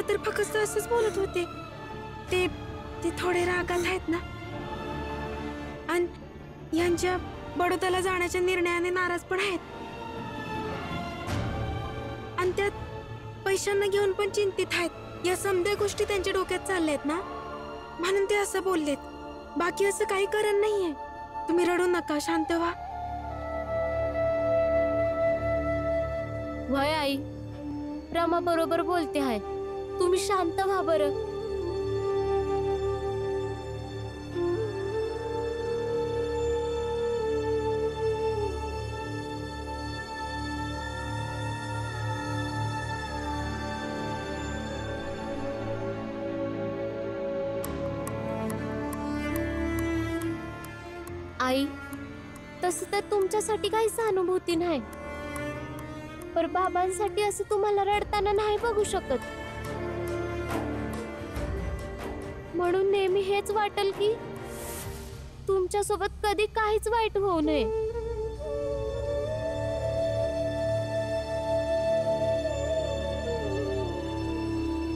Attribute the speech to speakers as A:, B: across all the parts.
A: तर फक्त असंच बोलत होते. ते ते थोडे रागात आहेत ना, आणि यांच्या बडोद्याला जाण्याच्या निर्णयाने नाराज पण आहेत. आणि त्यात पैशांना घेऊन पण चिंतित आहेत. या समध्या गोष्टी त्यांच्या डोक्यात चालल्यात ना, म्हणून ते असं बोललेत. बाकी असं काही कारण नाहीये. तुम्ही रडू नका, शांत व्हा.
B: वय आई, रमा बरोबर बोलते आहे. तुम्ही शांत व्हा बरं. आई, तसं तर तुमच्यासाठी काही सहानुभूती नाही, पर बाबांसाठी असं तुम्हाला रडताना नाही बघू शकत. म्हणून नेहमी हेच वाटेल की तुमच्यासोबत कधी काहीच वाईट होऊ नये.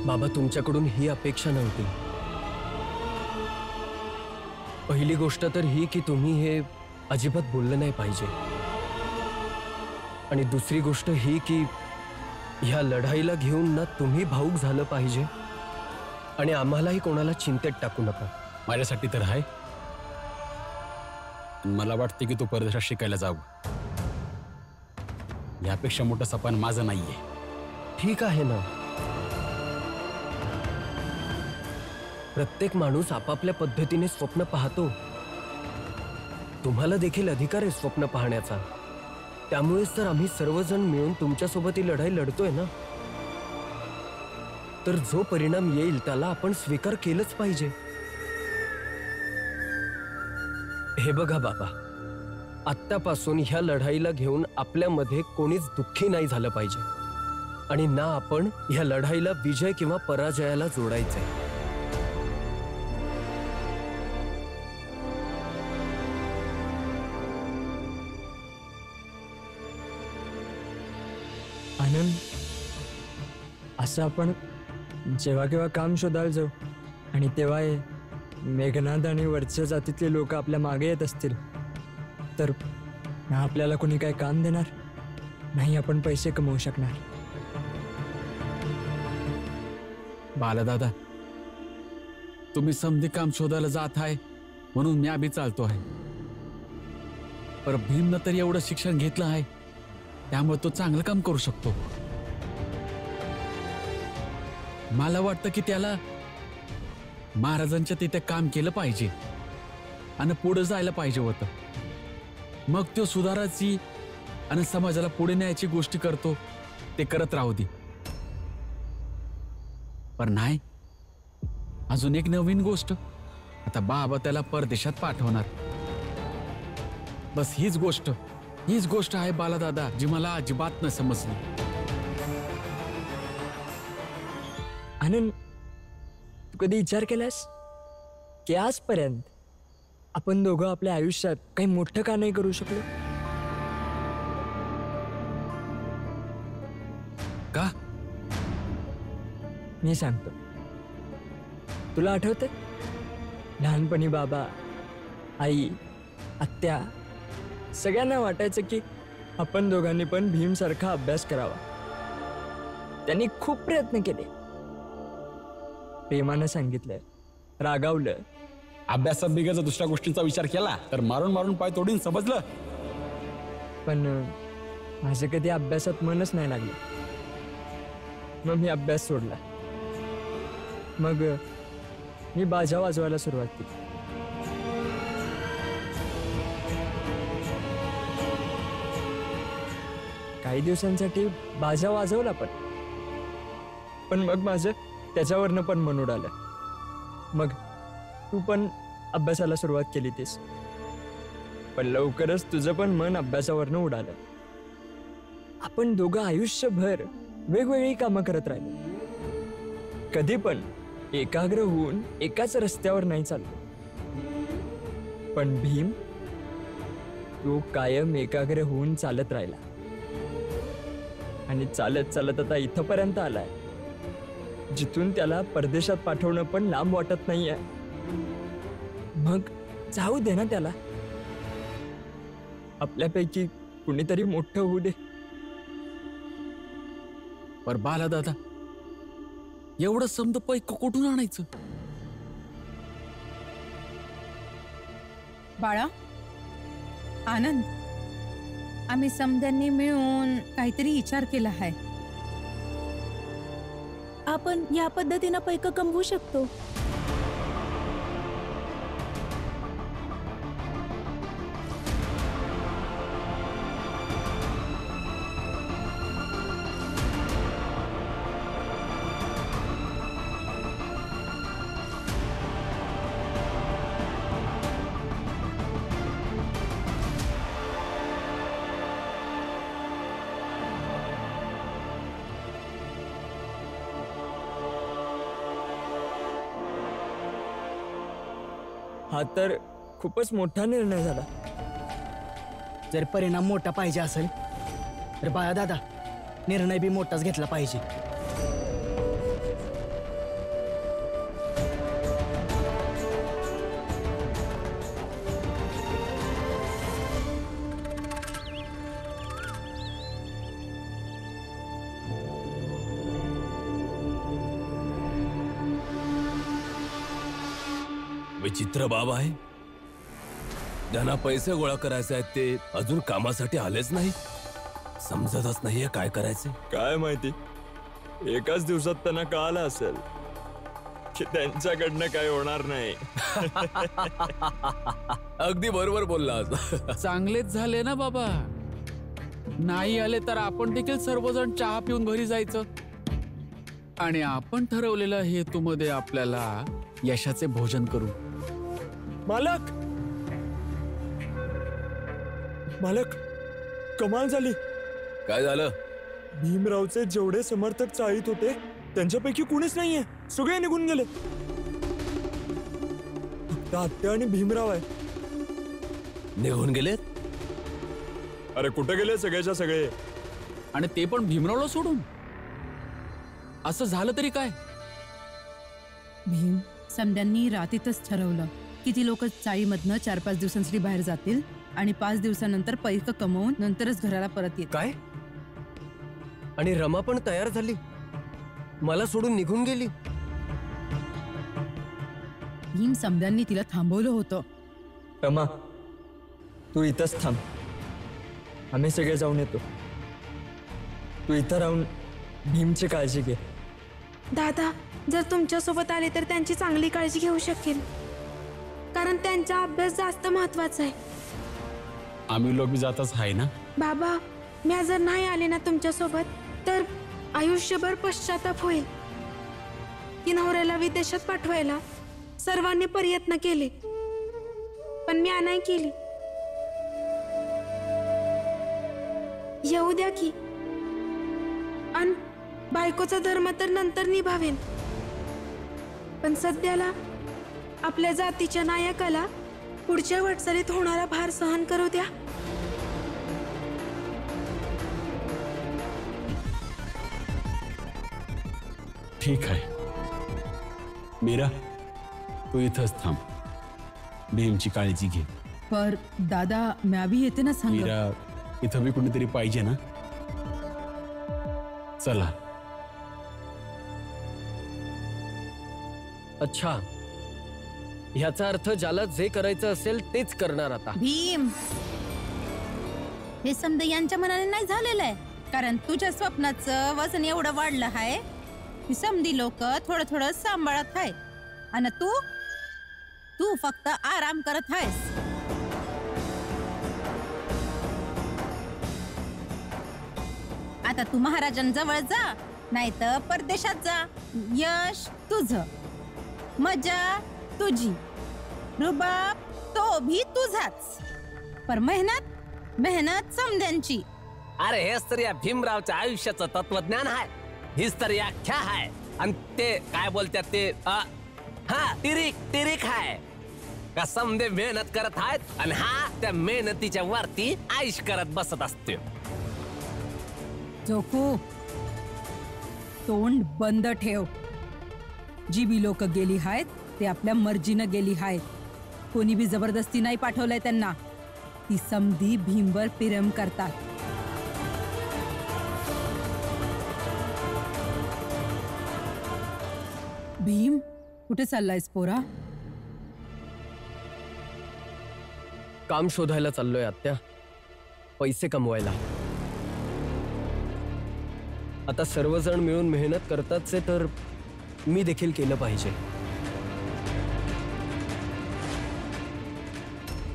C: बाबा, तुमच्याकडून ही अपेक्षा नव्हती. पहिली गोष्ट तर ही की तुम्ही हे अजिबात बोललं नाही पाहिजे, आणि दुसरी गोष्ट ही की ह्या लढाईला घेऊन ना तुम्ही भावूक झालं पाहिजे आणि आम्हालाही कोणाला चिंतेत टाकू नका.
D: माझ्यासाठी तर आहे. मला वाटते की तू परदेशात शिकायला जावं. यापेक्षा मोठं सपन माझं नाहीये.
C: ठीक आहे ना, प्रत्येक माणूस आपापल्या पद्धतीने स्वप्न पाहतो. तुम्हाला देखील अधिकार आहे स्वप्न पाहण्याचा. त्यामुळेच तर आम्ही सर्वजण मिळून तुमच्यासोबत ही लढाई लढतोय ना. तर जो परिणाम येईल त्याला आपण स्वीकार केलंच पाहिजे. हे बघा बाबा, आत्तापासून ह्या लढाईला घेऊन आपल्यामध्ये कोणीच दुःखी नाही झालं पाहिजे, आणि ना आपण ह्या लढाईला विजय किंवा पराजयाला जोडायचंय.
E: आनंद, असं आपण जेव्हा केव्हा काम शोधायला जाऊ आणि तेव्हा हे मेघनाद आणि वरच्या जातीतले लोक आपल्या मागे येत असतील, तर ना आपल्याला कोणी काय काम देणार, नाही आपण पैसे कमवू शकणार.
D: बालदादा, तुम्ही समधी काम शोधायला जात आहे म्हणून मी आम्ही चालतो आहे. पर भीमनं तर एवढं शिक्षण घेतलं आहे, त्यामुळे तो चांगलं काम करू शकतो. मला वाटतं की त्याला महाराजांच्या तिथे काम केलं पाहिजे आणि पुढे जायला पाहिजे होतं. मग तो सुधाराची आणि समाजाला पुढे न्यायची गोष्टी करतो, ते करत राहू दे. पण नाही, अजून एक नवीन गोष्ट. आता बाबा त्याला परदेशात पाठवणार. बस हीच गोष्ट आहे बालादादा, जी मला अजिबात न समजली.
E: आनंद, तू कधी विचार केलास की आजपर्यंत आपण दोघं आपल्या आयुष्यात काही मोठं का नाही करू शकलो?
D: का?
E: मी सांगतो. तुला आठवतं, लहानपणी बाबा, आई, आत्या सगळ्यांना वाटायचं की आपण दोघांनी पण भीमसारखा अभ्यास करावा. त्यांनी खूप प्रयत्न केले, प्रेमानं सांगितलं, रागावलं.
D: अभ्यासात बिघायचा दुसऱ्या गोष्टींचा विचार केला तर मारून मारून पाय तोडीन, समजलं?
E: पण माझं कधी अभ्यासात मनच नाही लागलं. मग मी अभ्यास सोडला. मग मी बाजा वाजवायला सुरुवात केली. काही दिवसांसाठी बाजा वाजवला पण मग माझं त्याच्यावरनं पण मन उडालं. मग तू पण अभ्यासाला सुरुवात केली तीस, पण लवकरच तुझं पण मन अभ्यासावरनं उडालं. आपण दोघं आयुष्यभर वेगवेगळी कामं करत राहिलो. कधी पण एकाग्र होऊन एकाच रस्त्यावर नाही चाललो. पण भीम, तो कायम एकाग्र होऊन चालत राहिला आणि चालत चालत आता इथपर्यंत आलाय. जिथून त्याला परदेशात पाठवणं पण लांब वाटत नाहीये. मग जाऊ दे ना त्याला. आपल्यापैकी कुणीतरी मोठं होऊ दे.
D: पर बाला दादा, एवढं समज पैक कुठून आणायचं?
F: बाळा, आनंद, आम्ही समद्यांनी मिळून काहीतरी विचार केला आहे. आपण या पद्धतीनं पैक कमवू शकतो.
E: हा तर खूपच मोठा निर्णय झाला.
G: जर परिणाम मोठा पाहिजे असेल तर बाळा दादा, निर्णय बी मोठाच घेतला पाहिजे.
H: विचित्र बाब आहे. ज्यांना पैसे गोळा करायचे आहेत ते अजून कामासाठी आलेच नाही. समजतच नाहीये काय करायचे.
E: काय माहिती, एकाच दिवसात त्यांना कळालं असेल की त्यांच्याकडनं काय होणार नाही.
H: अगदी बरोबर बोललास.
D: चांगलेच झाले ना बाबा. नाही आले तर आपण देखील सर्वजण चहा पिऊन घरी जायचं आणि आपण ठरवलेल्या हेतूमध्ये आपल्याला यशाचे भोजन करू.
E: मालक, मालक, कमाल झाली.
H: काय झालं?
E: भीमरावचे जेवढे समर्थक चाळीत होते त्यांच्यापैकी कुणीच नाहीये. सगळे निघून गेले. फक्त आत्या आणि भीमराव आहे.
H: निघून गेलेत?
E: अरे कुठे गेले सगळ्याच्या सगळे?
D: आणि ते पण भीमरावला सोडून. असं झालं तरी काय?
F: भीम, समद्यांनी रात्रीतच ठरवलं की ती लोक चाळीमधनं 4-5 दिवसांसाठी बाहेर जातील आणि 5 दिवसानंतर पैसे कमवून नंतरच घराला परत येतील.
C: काय? आणि रमा पण तयार झाली, मला सोडून निघून गेली.
F: भीम, समद्यांनी तिला थांबवलं होतं.
E: रमा, तू इथंच थांब. आम्ही सगळे जाऊन येतो. तू इथं राहून भीमची काळजी घे.
A: दादा जर तुमच्यासोबत आले तर त्यांची चांगली काळजी घेऊ शकेल, कारण त्यांचा अभ्यास जास्त महत्वाचा आहे.
D: आम्ही लोक जातच आहे ना.
A: बाबा, मी जर नाही आले ना तुमच्यासोबत तर आयुष्यभर पश्चाताप होईल. की नवऱ्याला विदेशात पाठवायला सर्वांनी प्रयत्न केले पण मी नाही केली. येऊ द्या की. आणि बायकोचा धर्म तर नंतर निभावेन, पण सध्याला आपल्या जातीच्या नायकाला पुढच्या वाटचालीत होणारा भार सहन करू द्या.
D: ठीक आहे मीरा, तू इथंच थांब. भीमची काळजी घे.
F: पर दादा, म्या बी येते ना सांग.
D: मीरा, इथं बी कुणीतरी पाहिजे ना. चला.
C: अच्छा, ह्याचा अर्थ ज्याला जे करायचं असेल तेच करणार आता.
F: भीम, हे समद यांच्या मनाने नाही झालेलं आहे, कारण तुझ्या स्वप्नाचं वजन एवढं वाढलं आहे की समधी लोक थोडं थोडं सांभाळत आहे आणि तू फक्त आराम करत आहेस. आता तू महाराजांजवळ जा, नाही तर परदेशात जा. यश तुझं, मजा तुझी, रुबाब तो भी तुझाच, पर मेहनत समद्यांची.
H: अरे हेच तर या भीमरावच्या आयुष्याचं तत्वज्ञान आहे. हीच तर व्याख्या आहे. आणि ते काय बोलतात ते हा तिरीक आहे का. समदे मेहनत करत आहेत आणि हा त्या मेहनतीच्या वरती आयुष करत बसत असतो.
F: जोखू, तोंड बंद ठेव. जी बी लोक गेली आहेत ते आपल्या मर्जीनं गेली आहेत. कोणी बी जबरदस्ती नाही पाठवलंय त्यांना. ती समधी भीमवर प्रेम करतात. भीम, कुठे चाललायस पोरा?
C: काम शोधायला चाललोय आत्या, पैसे कमवायला. आता सर्वजण मिळून मेहनत करतातच आहे, तर मी देखील केलं पाहिजे.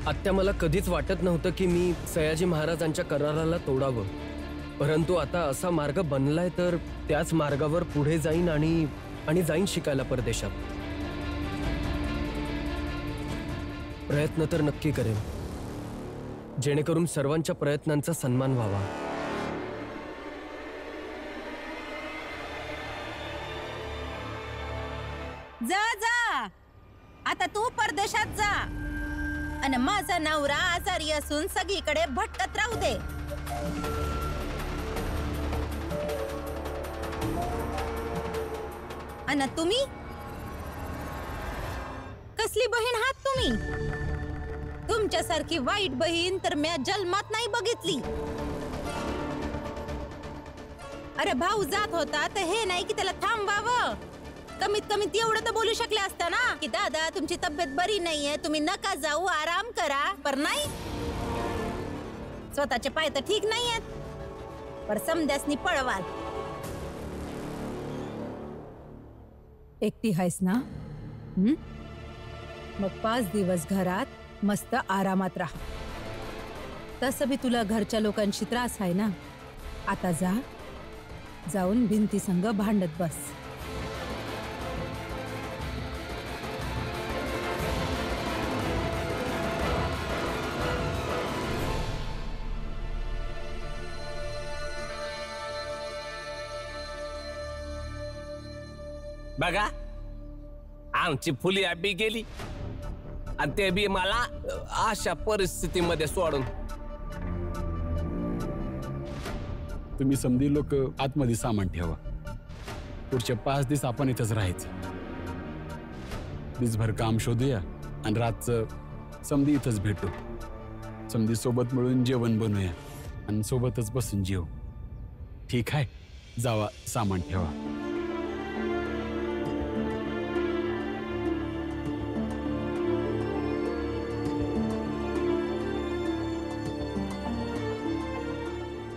C: आत्या, मला कधीच वाटत नव्हतं की मी सयाजी महाराजांच्या कराराला तोडावं, परंतु आता असा मार्ग बनलाय तर त्याच मार्गावर पुढे जाईन आणि जाईन शिकायला परदेशात. प्रयत्न तर नक्की करेन, जेणेकरून सर्वांच्या प्रयत्नांचा सन्मान व्हावा.
F: जा जा, आता तू परदेशात जा आणि माझा नवरा आजारी असून सगळीकडे भटकत राहू दे. आणि तुम्ही कसली बहीण आहात तुम्ही? तुमच्यासारखी वाईट बहीण तर मी जन्मात नाही बघितली. अरे भाऊ जात होता तर हे नाही की त्याला थांबवावं. कमीत कमी एवढं तर बोलू शकले असता ना की दादा तुमची तब्येत बरी नाहीये, तुम्ही नका जाऊ, आराम करा. पर नाही, स्वतःचे पाय तर ठीक नाहीयेत, पर समद्यासनी पळवाल. एकटी आहेस ना? मग 5 दिवस घरात मस्त आरामात राहा. तसं बी तुला घरच्या लोकांशी त्रास आहे ना. आता जाऊन भिंती संग भांडत बस.
H: बघा, आमची फुली बी गेली आणि ते बी मला अशा परिस्थितीमध्ये सोडून.
D: तुम्ही समधी लोक आतमध्ये सामान ठेवा. पुढचे 5 दिवस आपण इथंच राहायचं. दिसभर काम शोधूया आणि रातचं समधी इथंच भेटू. समधी सोबत मिळून जेवण बनवूया आणि सोबतच बसून जेवू. ठीक आहे, जावा, सामान ठेवा.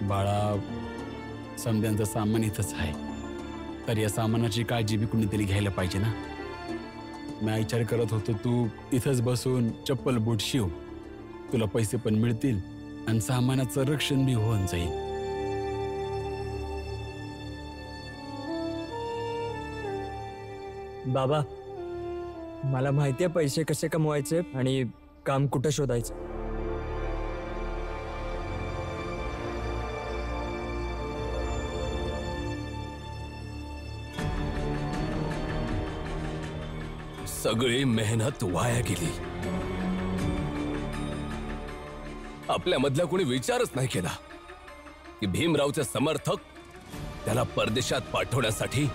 D: बाळा, समध्यांचं सामान इथंच आहे, तर या सामानाची काळजी बी कुणीतरी घ्यायला पाहिजे ना. मी विचार करत होतो तू इथंच बसून चप्पल बूट शिव, तुला पैसे पण मिळतील आणि सामानाचं रक्षण बी होऊन जाईल.
E: बाबा, मला माहिती आहे पैसे कसे कमवायचे आणि काम कुठं शोधायचं.
H: सगळी मेहनत वाया गेली. आपल्यामधला कोणी विचारच नाही केला की भीमरावचे समर्थक त्याला परदेशात पाठवण्यासाठी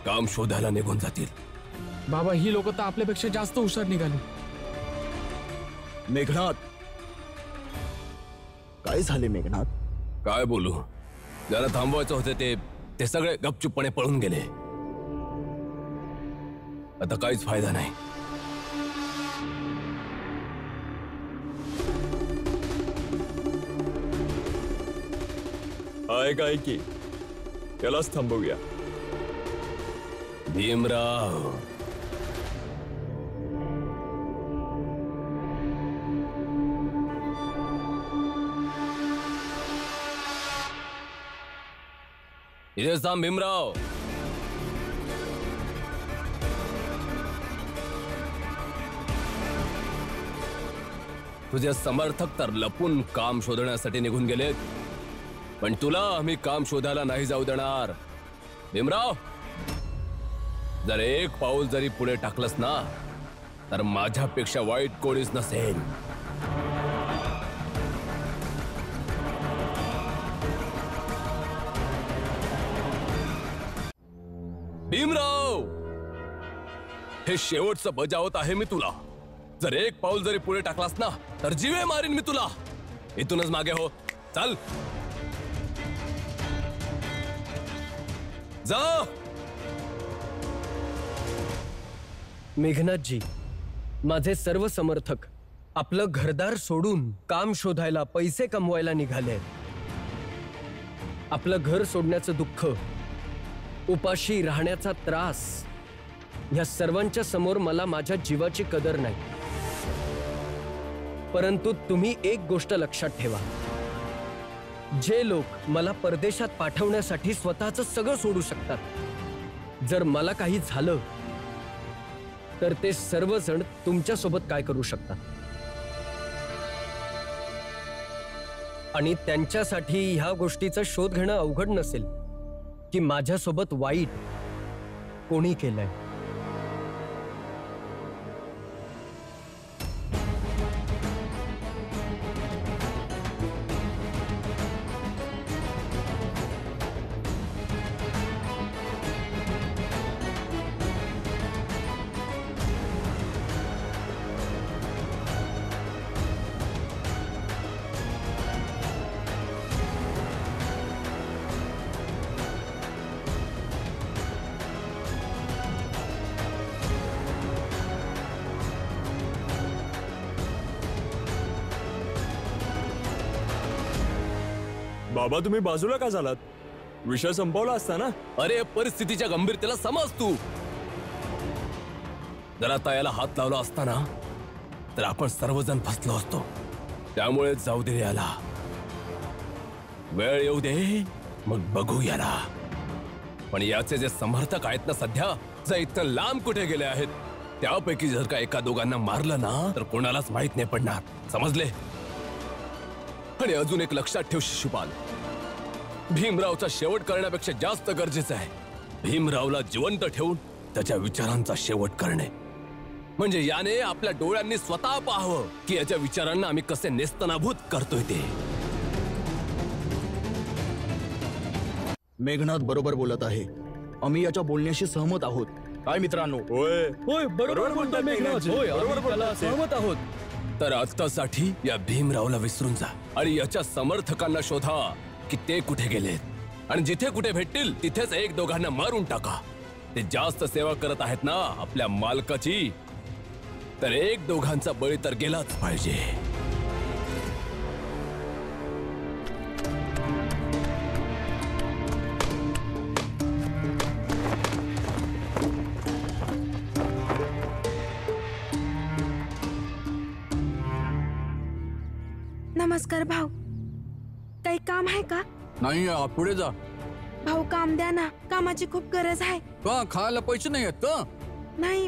H: काम शोधायला निघून जातील.
D: बाबा, ही लोक तर आपल्यापेक्षा जास्त हुशार निघाली.
G: मेघनाथ, काय झाले मेघनाथ?
H: काय बोलू, ज्याला थांबवायचं होते ते सगळे गपचूपपणे पळून गेले. आता काहीच फायदा नाही.
E: काय की त्यालाच थांबवूया.
H: भीमराव, इथे थांब भीमराव. तुझे समर्थक तर लपून काम शोधण्यासाठी निघून गेलेत, पण तुला आम्ही काम शोधायला नाही जाऊ देणार. भीमराव, जर एक पाऊल जरी पुढे टाकलंस ना तर माझ्यापेक्षा वाईट कोणीच नसेल. भीमराव, हे शेवटचं बजावत आहे मी तुला. जर एक पाऊल जरी पुढे टाकलास ना तर जीवे मारीन मी तुला. इथूनच मागे हो, चल जा.
C: मेघनाथजी, माझे सर्व समर्थक आपलं घरदार सोडून काम शोधायला, पैसे कमवायला निघाले. आपलं घर सोडण्याचं दुःख, उपाशी राहण्याचा त्रास, या सर्वांच्या समोर मला माझ्या जीवाची कदर नाही. परंतु तुम्ही एक गोष्ट लक्षात ठेवा, जे लोक मला परदेशात पाठवण्यासाठी स्वतःचं सगळं सोडू शकतात, जर मला काही झालं तर ते सर्वजण तुमच्यासोबत काय करू शकतात. आणि त्यांच्यासाठी ह्या गोष्टीचा शोध घेणं अवघड नसेल की माझ्यासोबत वाईट कोणी केलंय.
E: बाबा, तुम्ही बाजूला का झालात? विषय संपवला असता ना.
H: अरे परिस्थितीच्या गंभीरतेला समज तू. जर आता याला हात लावला असताना तर आपण सर्वजण फसलो असतो. त्यामुळे जाऊ दे याला, वेळ येऊ दे मग बघू याला. पण याचे जे समर्थक आहेत ना सध्या, जे इतकं लांब कुठे गेले आहेत, त्यापैकी जर का एका दोघांना मारलं ना तर कोणालाच माहित नाही पडणार. समजले? आणि अजून एक लक्षात ठेव शिशुपाल, भीमरावचा शेवट करण्यापेक्षा जास्त गरजेचं आहे भीमरावला जिवंत ठेवून त्याच्या विचारांचा शेवट करणे. म्हणजे याने आपल्या डोळ्यांनी स्वतः पाहावं की याच्या विचारांना आम्ही कसे नेस्तनाभूत करतोय ते.
G: मेघनाथ बरोबर बोलत आहे. आम्ही याच्या बोलण्याशी सहमत आहोत. काय मित्रांनो?
E: होय
C: होय,
E: बरोबर बोलतोय मेघनाथ. होय, आम्ही त्याला
C: सहमत आहोत.
H: तर आत्तासाठी या भीमरावला विसरून जा आणि याच्या समर्थकांना शोधा की ते कुठे गेलेत. आणि जिथे कुठे भेटतील तिथेच एक दोघांना मारून टाका. ते जास्त सेवा करत आहेत ना आपल्या मालकाची, तर एक दोघांचा बळी तर गेलाच पाहिजे.
A: नमस्कार भाऊ, काही काम आहे का?
D: नाही, पुढे जा.
A: भाऊ काम द्या ना, कामाची खूप गरज आहे.
D: का खायला पैसे नाही आहेत का?
A: नाही,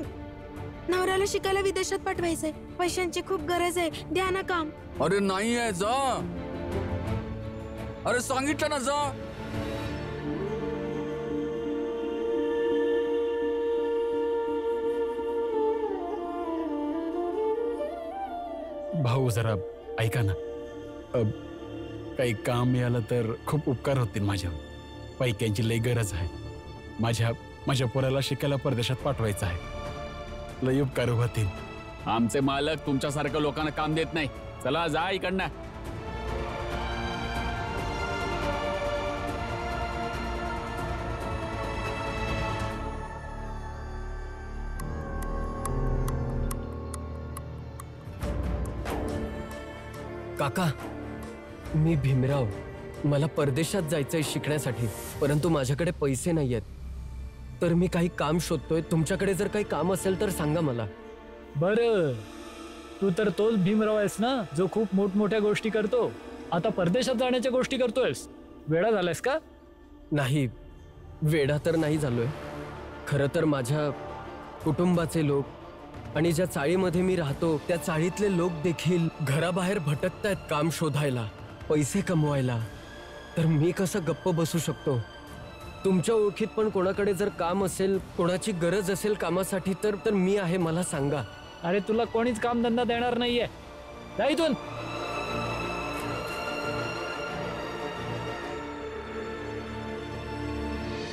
A: नवऱ्याला शिकायला विदेशात पाठवायचंय, पैशांची खूप गरज आहे, द्या ना काम.
D: अरे नाही आहे, जा. अरे सांगितलं ना, जा. भाऊ जरा ऐका ना, काही काम मिळालं तर खूप उपकार होतील माझ्या. पैक्यांची लई गरज आहे. माझ्या पोराला शिकायला परदेशात पाठवायचं आहे. लई उपकार होतील. आमचे मालक तुमच्यासारख्या लोकांना काम देत नाही. चला जा इकडनं.
C: काका, मी भीमराव. मला परदेशात जायचंय शिकण्यासाठी, परंतु माझ्याकडे पैसे नाहीयेत. तर मी काही काम शोधतोय. तुमच्याकडे जर काही काम असेल तर सांगा मला.
E: बरं, तू तर तोच भीमराव आहेस ना जो खूप मोठमोठ्या गोष्टी करतो. आता परदेशात जाण्याच्या गोष्टी करतोयस. वेडा झालायस का?
C: नाही, वेडा तर नाही झालोय. खरं तर माझ्या कुटुंबाचे लोक आणि ज्या चाळीमध्ये मी राहतो त्या चाळीतले लोक देखील घराबाहेर भटकतायत काम शोधायला, पैसे कमवायला. तर मी कसं गप्प बसू शकतो? तुमच्या ओळखीत पण कोणाकडे जर काम असेल, कोणाची गरज असेल कामासाठी, तर मी आहे, मला सांगा.
E: अरे तुला कोणीच कामधंदा देणार नाहीये. जा इथून.